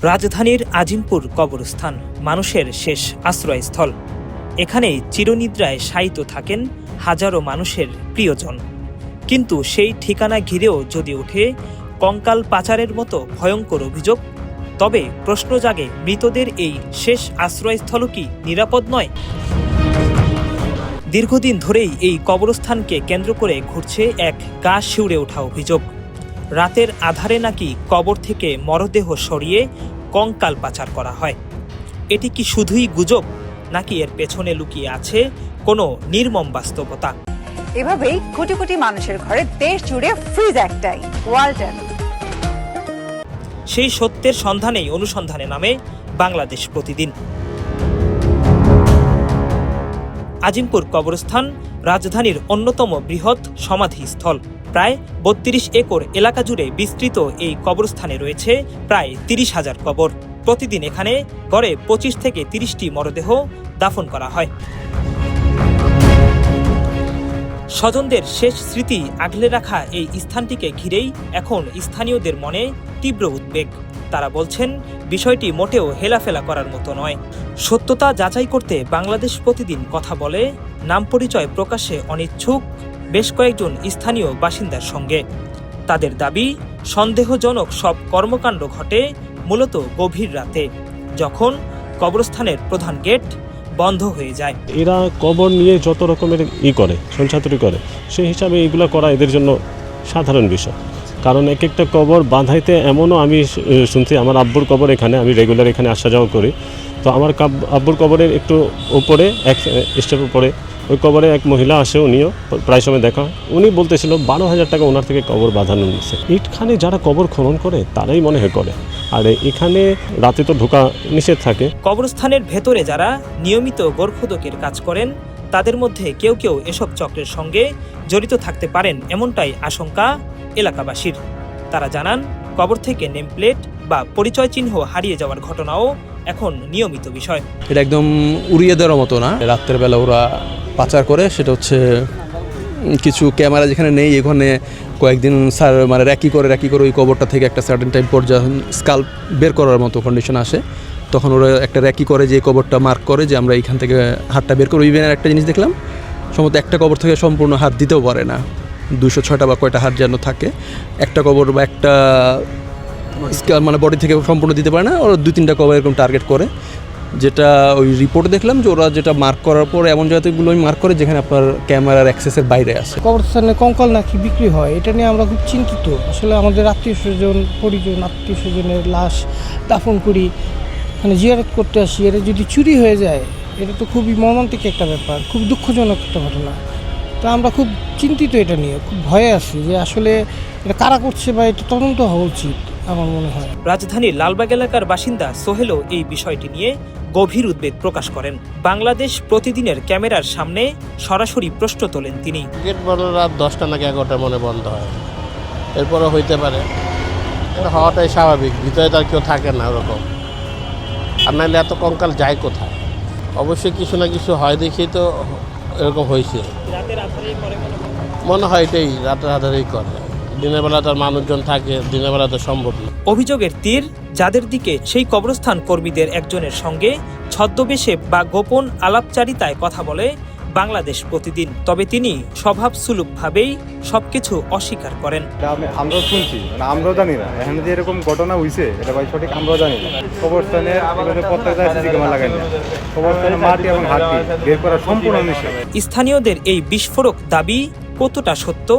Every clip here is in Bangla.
রাজধানীর আজিমপুর কবরস্থান মানুষের শেষ আশ্রয়স্থল। এখানে চিরনিদ্রায় শায়িত থাকেন হাজারো মানুষের প্রিয়জন। কিন্তু সেই ঠিকানা ঘিরেও যদি ওঠে কঙ্কাল পাচারের মতো ভয়ঙ্কর অভিযোগ, তবে প্রশ্ন জাগে, মৃতদের এই শেষ আশ্রয়স্থল কি নিরাপদ নয়? দীর্ঘদিন ধরেই এই কবরস্থানকে কেন্দ্র করে ঘুরছে এক গা শিউরে ওঠা অভিযোগ। রাতের আধারে নাকি কবর থেকে মরদেহ সরিয়ে কঙ্কাল পাচার করা হয়। এটি কি শুধুই গুজব, নাকি এর পেছনে লুকিয়ে আছে কোনো নির্মম বাস্তবতা? এভাবেই কোটি কোটি মানুষের ঘরে দেশ জুড়ে ফ্রিজ একটাই, ওয়ালটন। সেই সত্যের সন্ধানেই অনুসন্ধানে নামে বাংলাদেশ প্রতিদিন। আজিমপুর কবরস্থান রাজধানীর অন্যতম বৃহৎ সমাধিস্থল। প্রায় ৩২ একর এলাকা জুড়ে বিস্তৃত এই কবরস্থানে রয়েছে প্রায় ৩০,০০০ কবর। প্রতিদিন এখানে গড়ে ২৫ থেকে ৩০টি মরদেহ দাফন করা হয়। স্বজনদের শেষ স্মৃতি আগলে রাখা এই স্থানটিকে ঘিরেই এখন স্থানীয়দের মনে তীব্র উদ্বেগ। তারা বলছেন, বিষয়টি মোটেও হেলাফেলা করার মতো নয়। সত্যতা যাচাই করতে বাংলাদেশ প্রতিদিন কথা বলে নাম পরিচয় প্রকাশে অনিচ্ছুক বেশ কয়েকজন স্থানীয় বাসিন্দার সঙ্গে। তাদের দাবি, সন্দেহজনক সব কর্মকাণ্ড ঘটে মূলত গভীর রাতে, যখন কবরস্থানের প্রধান গেট বন্ধ হয়ে যায়। এরা কবর নিয়ে যত রকমের করে সঞ্চাতুরি করে, সেই হিসাবে এগুলো করা এদের জন্য সাধারণ বিষয়। কারণ এক একটা কবর বাঁধাইতে এমনও আমি শুনছি, আমার আব্বুর কবর এখানে, আমি রেগুলার এখানে আসা যাওয়া করি, তো আমার আব্বুর কবরের একটু উপরে এক স্টেপ উপরে ওই কবরে এক মহিলা আসে, উনিও প্রায় সময় দেখা, উনি বলতেছিল ১২,০০০ টাকা ওনার থেকে কবর বাঁধানো নিচ্ছে। এখানে যারা কবর খনন করে তারাই মনে হয় করে, আর এখানে রাতে তো ঢোকা নিষেধ থাকে। কবরস্থানের ভেতরে যারা নিয়মিত গোরখোদকের কাজ করেন, তাদের মধ্যে কেউ কেউ এসব চক্রের সঙ্গে জড়িত থাকতে পারেন, এমনটাই আশঙ্কা এলাকাবাসীর। তারা জানান, কবর থেকে নেমপ্লেট বা পরিচয় চিহ্ন হারিয়ে যাওয়ার ঘটনাও এখন নিয়মিত বিষয়। এটা একদম উড়িয়ে দেওয়ার মতো না। রাত্রের বেলা ওরা পাচার করে, সেটা হচ্ছে কিছু ক্যামেরা যেখানে নেই, এখানে কয়েকদিন স্যার মানে র্যাকি করে ওই কবরটা থেকে একটা সার্টেন টাইম পর যখন স্কাল্প বের করার মতো কন্ডিশন আসে, তখন ওরা একটা র্যাকি করে যে কবরটা মার্ক করে যে আমরা এইখান থেকে হাতটা বের করবো। ইভেন একটা জিনিস দেখলাম, সম্ভবত একটা কবর থেকে সম্পূর্ণ হাত দিতেও পারে না, 206টা বা কয়টা হাত যেন থাকে, একটা কবর বা একটা মানে বডি থেকে সম্পূর্ণ দিতে পারে না। ওরা 2-3টা কবর এরকম টার্গেট করে, যেটা ওই রিপোর্টে দেখলাম যে ওরা যেটা মার্ক করার পর এমন জায়গাগুলোই মার্ক করে যেখানে আপনার ক্যামেরার অ্যাক্সেসের বাইরে আছে। কবরস্থানে কঙ্কাল নাকি বিক্রি হয়, এটা নিয়ে আমরা খুব চিন্তিত। আসলে আমাদের আত্মীয় স্বজনের লাশ দাফন করি, মানে জিয়ারত করতে আসি, এটা যদি চুরি হয়ে যায়, এটা তো খুবই মর্মান্তিক একটা ব্যাপার, খুব দুঃখজনক একটা ঘটনা। তো আমরা খুব চিন্তিত, এটা নিয়ে খুব ভয়ে আছি যে আসলে এটা কারা করছে বা এটা তদন্ত হওয়া উচিত আমার মনে হয়। রাজধানীর লালবাগ এলাকার বাসিন্দা সোহেলও এই বিষয়টি নিয়ে গভীর উদ্বেগ প্রকাশ করেন। বাংলাদেশ প্রতিদিনের ক্যামেরার সামনে সরাসরি প্রশ্ন তোলেন তিনি। গেট বন্ধ রাত 10টা নাকি 11টার মনে বন্ধ হয়, এরপরও হইতে পারে, এটা হওয়াটাই স্বাভাবিক। ভিতরে তো আর কেউ থাকে না ওরকম, আর নাহলে এত কঙ্কাল যায় কোথায়? অবশ্যই কিছু না কিছু হয় দেখেই তো এরকম হয়েছে। মনে হয় এটাই রাতের আধারেই করে, দিনের বেলা তার মানুষজন থাকে, দিনের বেলা তো সম্ভব না। অভিযোগের তীর যাদের দিকে, সেই কবরস্থান কর্মীদের একজনের সঙ্গে ছদ্মবেশে বা গোপন আলাপচারিতায় কথা বলে বাংলাদেশ প্রতিদিন। তবে তিনি স্বভাবসুলভভাবেই সবকিছু অস্বীকার করেন। আমরা শুনছি, আমরাও জানি না এখানে যে এরকম ঘটনা হইছে, এটা ভাই সঠিক আমরাও জানি না। কবরস্থানে প্রত্যেকটা সিসি ক্যামেরা লাগাই না, কবরস্থানে মাটি এবং হাড়ি বের করা সম্পূর্ণ নিষেধ। স্থানীয়দের এই বিস্ফোরক দাবি কতটা সত্য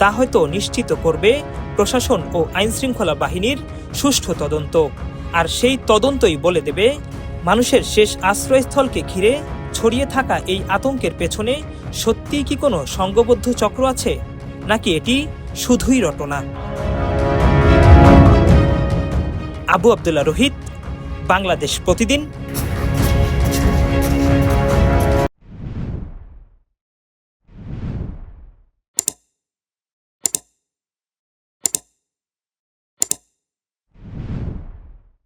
তা হয়তো নিশ্চিত করবে প্রশাসন ও আইনশৃঙ্খলা বাহিনীর সুষ্ঠু তদন্ত। আর সেই তদন্তই বলে দেবে, মানুষের শেষ আশ্রয়স্থলকে ঘিরে ছড়িয়ে থাকা এই আতঙ্কের পেছনে সত্যিই কি কোনো সংঘবদ্ধ চক্র আছে, নাকি এটি শুধুই রটনা। আবু আবদুল্লাহ রোহিত, বাংলাদেশ প্রতিদিন।